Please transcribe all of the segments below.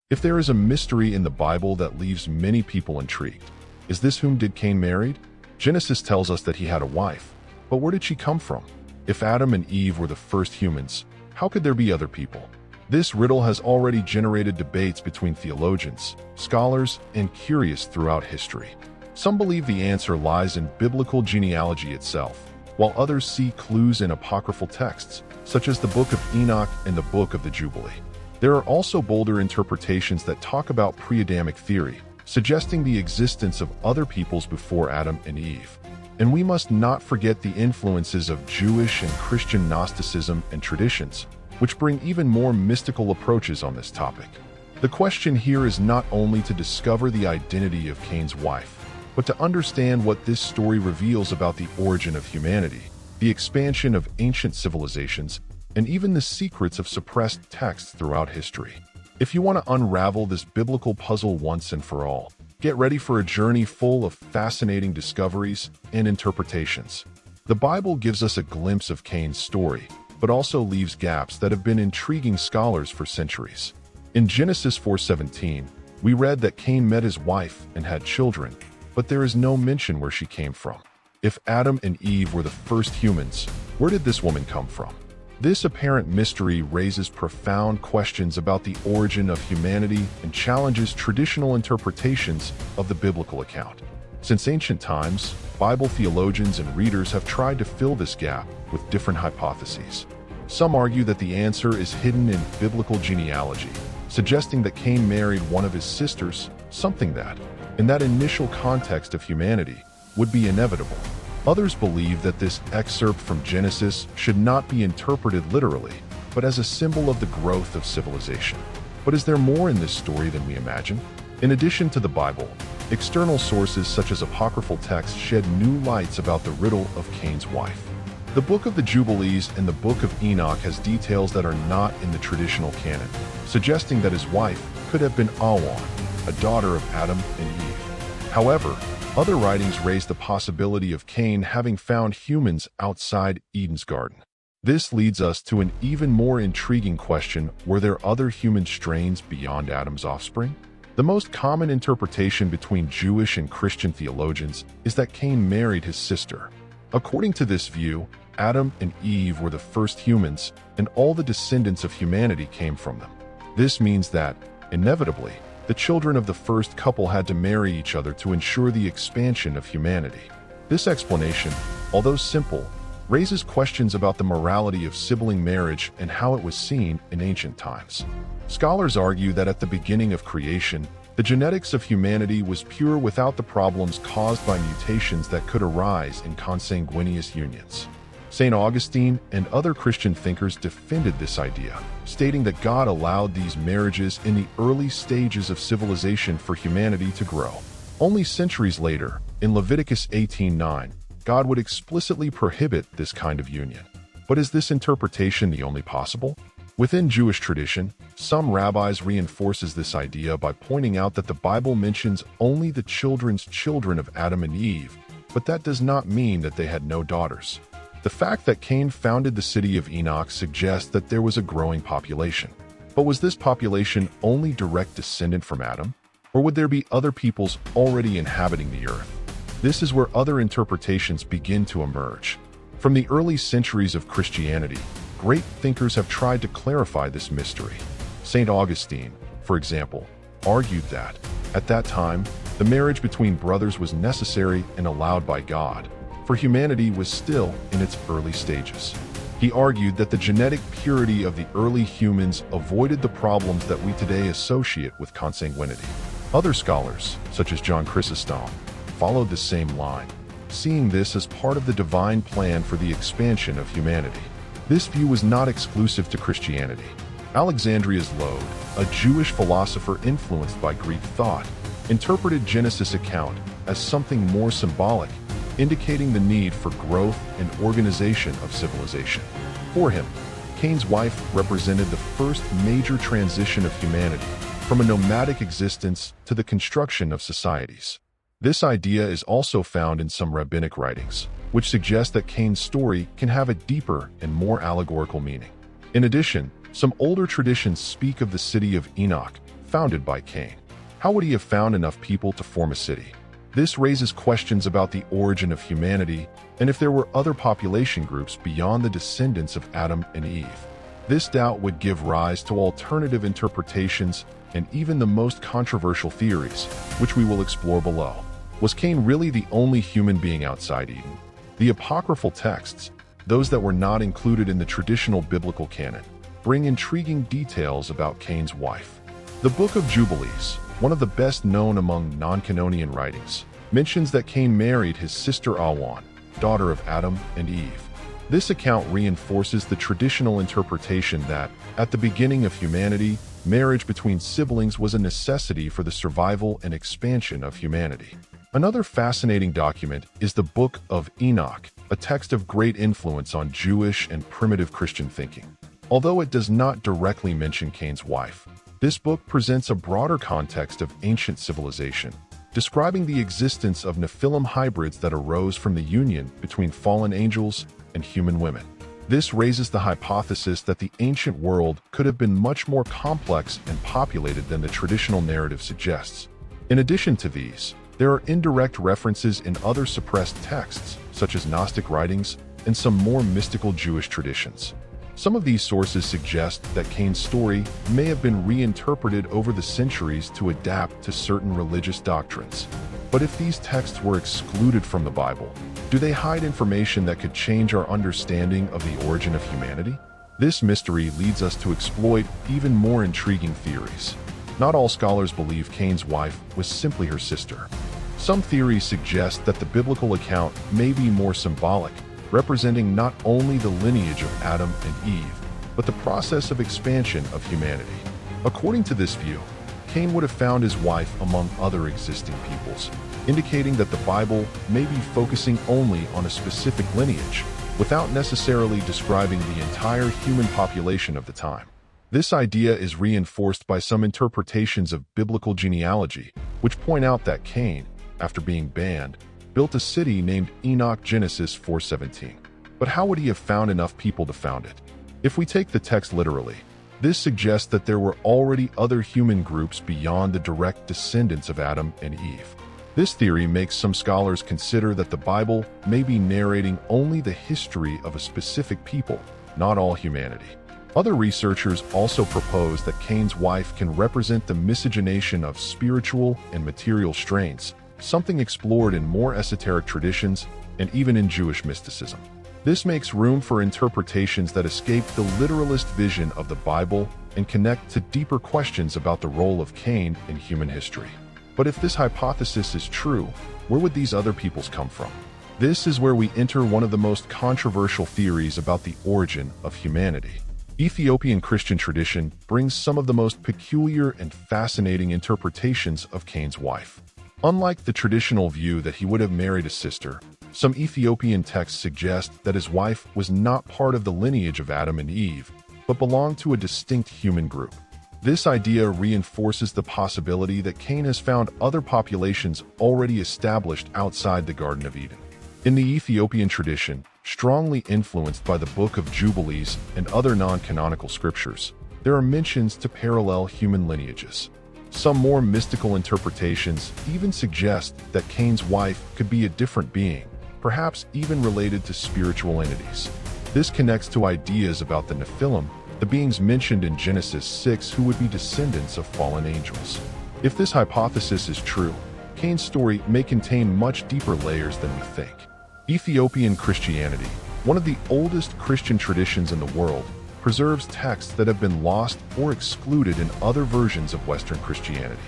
If there is a mystery in the Bible that leaves many people intrigued, is this whom did Cain married? Genesis tells us that he had a wife, but where did she come from? If Adam and Eve were the first humans, how could there be other people? This riddle has already generated debates between theologians, scholars, and curious throughout history. Some believe the answer lies in biblical genealogy itself, while others see clues in apocryphal texts, such as the Book of Enoch and the Book of the Jubilee. There are also bolder interpretations that talk about pre-Adamic theory, suggesting the existence of other peoples before Adam and Eve. And we must not forget the influences of Jewish and Christian Gnosticism and traditions, which bring even more mystical approaches on this topic. The question here is not only to discover the identity of Cain's wife, but to understand what this story reveals about the origin of humanity, the expansion of ancient civilizations, and even the secrets of suppressed texts throughout history. If you want to unravel this biblical puzzle once and for all, get ready for a journey full of fascinating discoveries and interpretations. The Bible gives us a glimpse of Cain's story, but also leaves gaps that have been intriguing scholars for centuries. In Genesis 4:17, we read that Cain met his wife and had children, but there is no mention where she came from. If Adam and Eve were the first humans, where did this woman come from? This apparent mystery raises profound questions about the origin of humanity and challenges traditional interpretations of the biblical account. Since ancient times, Bible theologians and readers have tried to fill this gap with different hypotheses. Some argue that the answer is hidden in biblical genealogy, suggesting that Cain married one of his sisters, something that, in that initial context of humanity, would be inevitable. Others believe that this excerpt from Genesis should not be interpreted literally, but as a symbol of the growth of civilization. But is there more in this story than we imagine? In addition to the Bible, external sources such as apocryphal texts shed new lights about the riddle of Cain's wife. The Book of the Jubilees and the Book of Enoch has details that are not in the traditional canon, suggesting that his wife could have been Awan, a daughter of Adam and Eve. However, other writings raise the possibility of Cain having found humans outside Eden's garden. This leads us to an even more intriguing question: were there other human strains beyond Adam's offspring? The most common interpretation between Jewish and Christian theologians is that Cain married his sister. According to this view, Adam and Eve were the first humans, and all the descendants of humanity came from them. This means that, inevitably, the children of the first couple had to marry each other to ensure the expansion of humanity. This explanation, although simple, raises questions about the morality of sibling marriage and how it was seen in ancient times. Scholars argue that at the beginning of creation, the genetics of humanity was pure without the problems caused by mutations that could arise in consanguineous unions. St. Augustine and other Christian thinkers defended this idea, stating that God allowed these marriages in the early stages of civilization for humanity to grow. Only centuries later, in Leviticus 18:9, God would explicitly prohibit this kind of union. But is this interpretation the only possible? Within Jewish tradition, some rabbis reinforces this idea by pointing out that the Bible mentions only the children's children of Adam and Eve, but that does not mean that they had no daughters. The fact that Cain founded the city of Enoch suggests that there was a growing population. But was this population only direct descendant from Adam? Or would there be other peoples already inhabiting the earth? This is where other interpretations begin to emerge. From the early centuries of Christianity, great thinkers have tried to clarify this mystery. St. Augustine, for example, argued that, at that time, the marriage between brothers was necessary and allowed by God, for humanity was still in its early stages. He argued that the genetic purity of the early humans avoided the problems that we today associate with consanguinity. Other scholars, such as John Chrysostom, followed the same line, seeing this as part of the divine plan for the expansion of humanity. This view was not exclusive to Christianity. Alexandria's Lode, a Jewish philosopher influenced by Greek thought, interpreted Genesis' account as something more symbolic, indicating the need for growth and organization of civilization. For him, Cain's wife represented the first major transition of humanity, from a nomadic existence to the construction of societies. This idea is also found in some rabbinic writings, which suggest that Cain's story can have a deeper and more allegorical meaning. In addition, some older traditions speak of the city of Enoch, founded by Cain. How would he have found enough people to form a city? This raises questions about the origin of humanity and if there were other population groups beyond the descendants of Adam and Eve. This doubt would give rise to alternative interpretations and even the most controversial theories, which we will explore below. Was Cain really the only human being outside Eden? The apocryphal texts, those that were not included in the traditional biblical canon, bring intriguing details about Cain's wife. The Book of Jubilees, one of the best known among non-Canonian writings, mentions that Cain married his sister Awan, daughter of Adam and Eve. This account reinforces the traditional interpretation that, at the beginning of humanity, marriage between siblings was a necessity for the survival and expansion of humanity. Another fascinating document is the Book of Enoch, a text of great influence on Jewish and primitive Christian thinking. Although it does not directly mention Cain's wife, this book presents a broader context of ancient civilization, describing the existence of Nephilim hybrids that arose from the union between fallen angels and human women. This raises the hypothesis that the ancient world could have been much more complex and populated than the traditional narrative suggests. In addition to these, there are indirect references in other suppressed texts, such as Gnostic writings and some more mystical Jewish traditions. Some of these sources suggest that Cain's story may have been reinterpreted over the centuries to adapt to certain religious doctrines. But if these texts were excluded from the Bible, do they hide information that could change our understanding of the origin of humanity? This mystery leads us to exploit even more intriguing theories. Not all scholars believe Cain's wife was simply her sister. Some theories suggest that the biblical account may be more symbolic, representing not only the lineage of Adam and Eve, but the process of expansion of humanity. According to this view, Cain would have found his wife among other existing peoples, indicating that the Bible may be focusing only on a specific lineage, without necessarily describing the entire human population of the time. This idea is reinforced by some interpretations of biblical genealogy, which point out that Cain, after being banned, built a city named Enoch, Genesis 4:17. But how would he have found enough people to found it? If we take the text literally, this suggests that there were already other human groups beyond the direct descendants of Adam and Eve. This theory makes some scholars consider that the Bible may be narrating only the history of a specific people, not all humanity. Other researchers also propose that Cain's wife can represent the miscegenation of spiritual and material strains, something explored in more esoteric traditions and even in Jewish mysticism. This makes room for interpretations that escape the literalist vision of the Bible and connect to deeper questions about the role of Cain in human history. But if this hypothesis is true, where would these other peoples come from? This is where we enter one of the most controversial theories about the origin of humanity. Ethiopian Christian tradition brings some of the most peculiar and fascinating interpretations of Cain's wife. Unlike the traditional view that he would have married a sister, some Ethiopian texts suggest that his wife was not part of the lineage of Adam and Eve, but belonged to a distinct human group. This idea reinforces the possibility that Cain has found other populations already established outside the Garden of Eden. In the Ethiopian tradition, strongly influenced by the Book of Jubilees and other non-canonical scriptures, there are mentions to parallel human lineages. Some more mystical interpretations even suggest that Cain's wife could be a different being, perhaps even related to spiritual entities. This connects to ideas about the Nephilim, the beings mentioned in Genesis 6 who would be descendants of fallen angels. If this hypothesis is true, Cain's story may contain much deeper layers than we think. Ethiopian Christianity, one of the oldest Christian traditions in the world, preserves texts that have been lost or excluded in other versions of Western Christianity.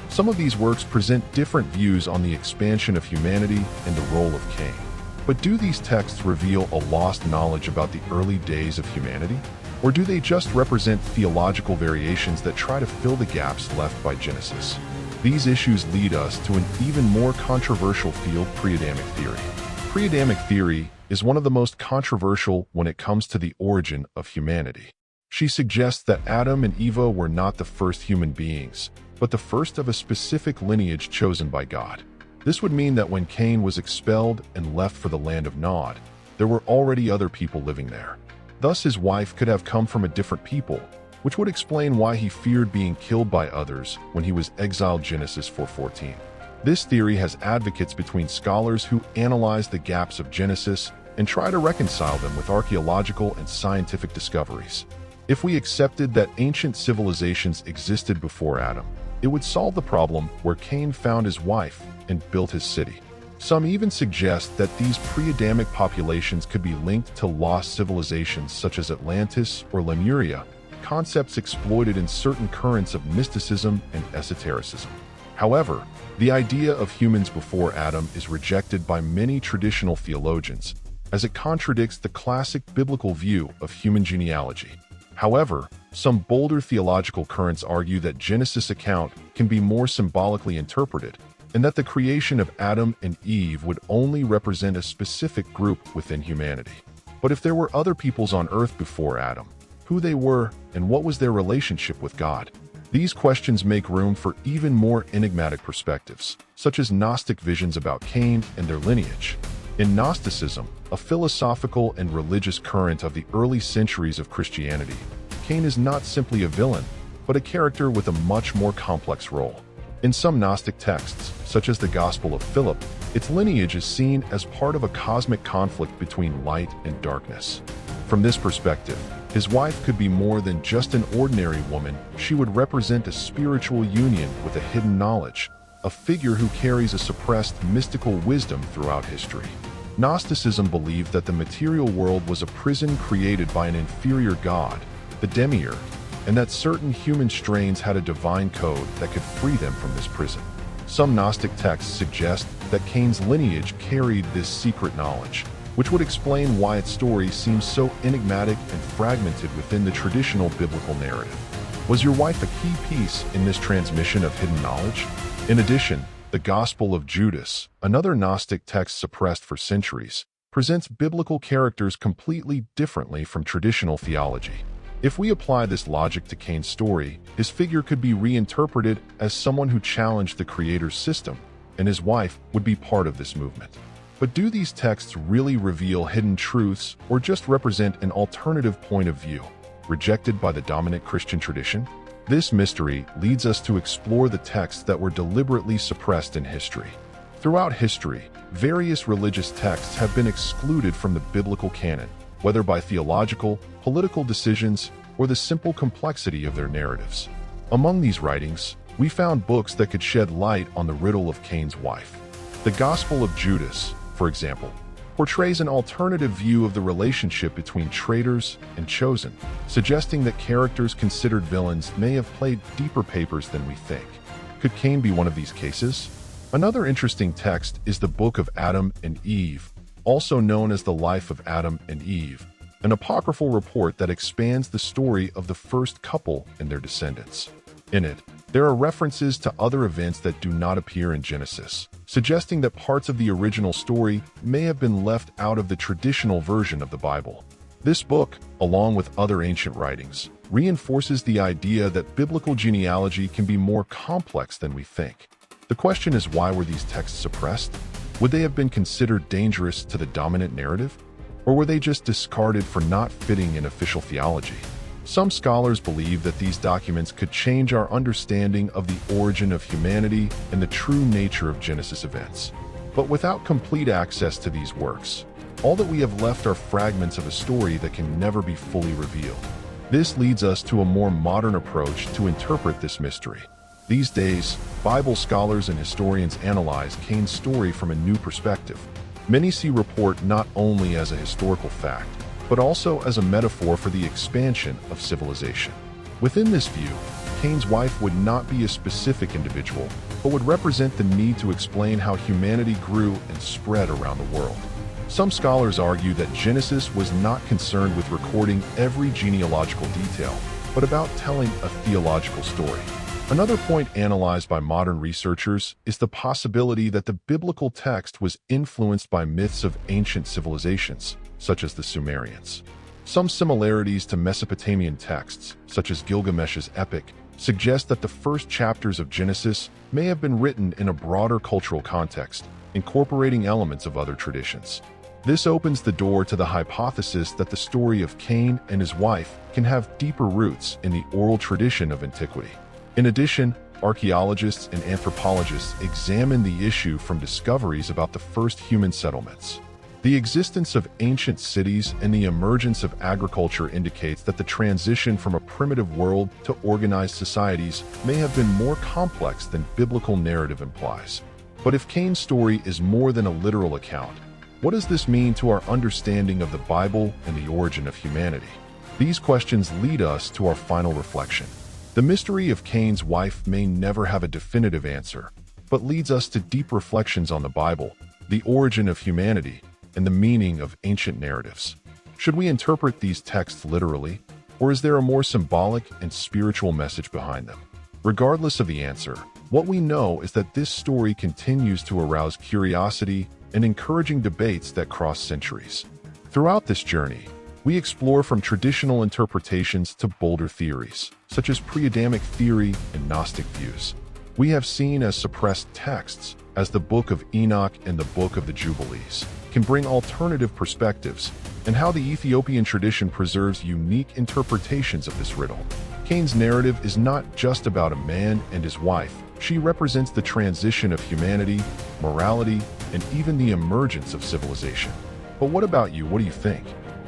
Some of these works present different views on the expansion of humanity and the role of Cain. But do these texts reveal a lost knowledge about the early days of humanity? Or do they just represent theological variations that try to fill the gaps left by Genesis? These issues lead us to an even more controversial field, pre-Adamic theory. Pre-Adamic theory is one of the most controversial when it comes to the origin of humanity. She suggests that Adam and Eve were not the first human beings, but the first of a specific lineage chosen by God. This would mean that when Cain was expelled and left for the land of Nod, there were already other people living there. Thus his wife could have come from a different people, which would explain why he feared being killed by others when he was exiled. Genesis 4:14. This theory has advocates between scholars who analyze the gaps of Genesis and try to reconcile them with archaeological and scientific discoveries. If we accepted that ancient civilizations existed before Adam, it would solve the problem where Cain found his wife and built his city. Some even suggest that these pre-Adamic populations could be linked to lost civilizations such as Atlantis or Lemuria, concepts exploited in certain currents of mysticism and esotericism. However, the idea of humans before Adam is rejected by many traditional theologians, as it contradicts the classic biblical view of human genealogy. However, some bolder theological currents argue that Genesis account can be more symbolically interpreted, and that the creation of Adam and Eve would only represent a specific group within humanity. But if there were other peoples on earth before Adam, who they were and what was their relationship with God? These questions make room for even more enigmatic perspectives, such as Gnostic visions about Cain and their lineage. In Gnosticism, a philosophical and religious current of the early centuries of Christianity, Cain is not simply a villain, but a character with a much more complex role. In some Gnostic texts, such as the Gospel of Philip, its lineage is seen as part of a cosmic conflict between light and darkness. From this perspective, his wife could be more than just an ordinary woman. She would represent a spiritual union with a hidden knowledge, a figure who carries a suppressed mystical wisdom throughout history. Gnosticism believed that the material world was a prison created by an inferior god, the demiurge, and that certain human strains had a divine code that could free them from this prison. Some Gnostic texts suggest that Cain's lineage carried this secret knowledge, which would explain why its story seems so enigmatic and fragmented within the traditional biblical narrative. Was your wife a key piece in this transmission of hidden knowledge? In addition, the Gospel of Judas, another Gnostic text suppressed for centuries, presents biblical characters completely differently from traditional theology. If we apply this logic to Cain's story, his figure could be reinterpreted as someone who challenged the Creator's system, and his wife would be part of this movement. But do these texts really reveal hidden truths or just represent an alternative point of view, rejected by the dominant Christian tradition? This mystery leads us to explore the texts that were deliberately suppressed in history. Throughout history, various religious texts have been excluded from the biblical canon, whether by theological, political decisions, or the simple complexity of their narratives. Among these writings, we found books that could shed light on the riddle of Cain's wife. The Gospel of Judas, for example, portrays an alternative view of the relationship between traitors and chosen, suggesting that characters considered villains may have played deeper papers than we think. Could Cain be one of these cases? Another interesting text is the Book of Adam and Eve, also known as the Life of Adam and Eve, an apocryphal report that expands the story of the first couple and their descendants. In it, there are references to other events that do not appear in Genesis, suggesting that parts of the original story may have been left out of the traditional version of the Bible. This book, along with other ancient writings, reinforces the idea that biblical genealogy can be more complex than we think. The question is, why were these texts suppressed? Would they have been considered dangerous to the dominant narrative? Or were they just discarded for not fitting in official theology? Some scholars believe that these documents could change our understanding of the origin of humanity and the true nature of Genesis events. But without complete access to these works, all that we have left are fragments of a story that can never be fully revealed. This leads us to a more modern approach to interpret this mystery. These days, Bible scholars and historians analyze Cain's story from a new perspective. Many see report not only as a historical fact, but also as a metaphor for the expansion of civilization. Within this view, Cain's wife would not be a specific individual, but would represent the need to explain how humanity grew and spread around the world. Some scholars argue that Genesis was not concerned with recording every genealogical detail, but about telling a theological story. Another point analyzed by modern researchers is the possibility that the biblical text was influenced by myths of ancient civilizations, such as the Sumerians. Some similarities to Mesopotamian texts, such as Gilgamesh's epic, suggest that the first chapters of Genesis may have been written in a broader cultural context, incorporating elements of other traditions. This opens the door to the hypothesis that the story of Cain and his wife can have deeper roots in the oral tradition of antiquity. In addition, archaeologists and anthropologists examine the issue from discoveries about the first human settlements. The existence of ancient cities and the emergence of agriculture indicates that the transition from a primitive world to organized societies may have been more complex than biblical narrative implies. But if Cain's story is more than a literal account, what does this mean to our understanding of the Bible and the origin of humanity? These questions lead us to our final reflection. The mystery of Cain's wife may never have a definitive answer, but leads us to deep reflections on the Bible, the origin of humanity, and the meaning of ancient narratives. Should we interpret these texts literally, or is there a more symbolic and spiritual message behind them? Regardless of the answer, what we know is that this story continues to arouse curiosity and encouraging debates that cross centuries. Throughout this journey, we explore from traditional interpretations to bolder theories, such as pre-Adamic theory and Gnostic views. We have seen as suppressed texts, as the Book of Enoch and the Book of the Jubilees, can bring alternative perspectives, and how the Ethiopian tradition preserves unique interpretations of this riddle. Cain's narrative is not just about a man and his wife. She represents the transition of humanity, morality, and even the emergence of civilization. But what about you? What do you think?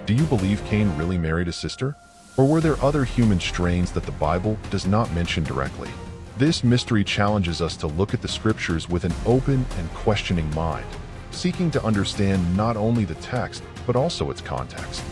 Do you believe Cain really married a sister? Or were there other human strains that the Bible does not mention directly? This mystery challenges us to look at the scriptures with an open and questioning mind, seeking to understand not only the text, but also its context.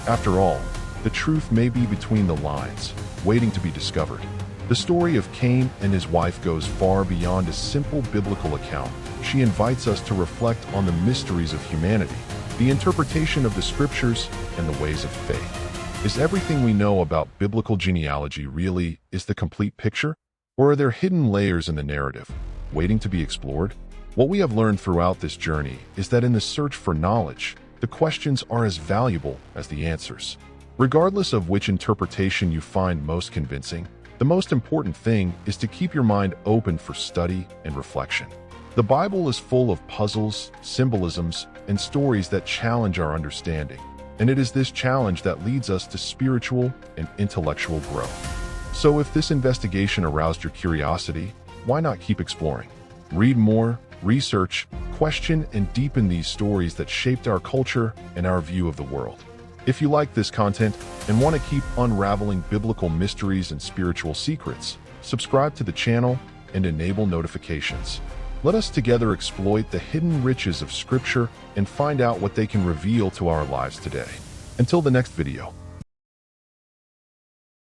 After all, the truth may be between the lines, waiting to be discovered. The story of Cain and his wife goes far beyond a simple biblical account. She invites us to reflect on the mysteries of humanity, the interpretation of the scriptures, and the ways of faith. Is everything we know about biblical genealogy really the complete picture? Or are there hidden layers in the narrative, waiting to be explored? What we have learned throughout this journey is that in the search for knowledge, the questions are as valuable as the answers. Regardless of which interpretation you find most convincing, the most important thing is to keep your mind open for study and reflection. The Bible is full of puzzles, symbolisms, and stories that challenge our understanding, and it is this challenge that leads us to spiritual and intellectual growth. So if this investigation aroused your curiosity, why not keep exploring? Read more, research, question, and deepen these stories that shaped our culture and our view of the world. If you like this content and want to keep unraveling biblical mysteries and spiritual secrets, subscribe to the channel and enable notifications. Let us together exploit the hidden riches of Scripture and find out what they can reveal to our lives today. Until the next video.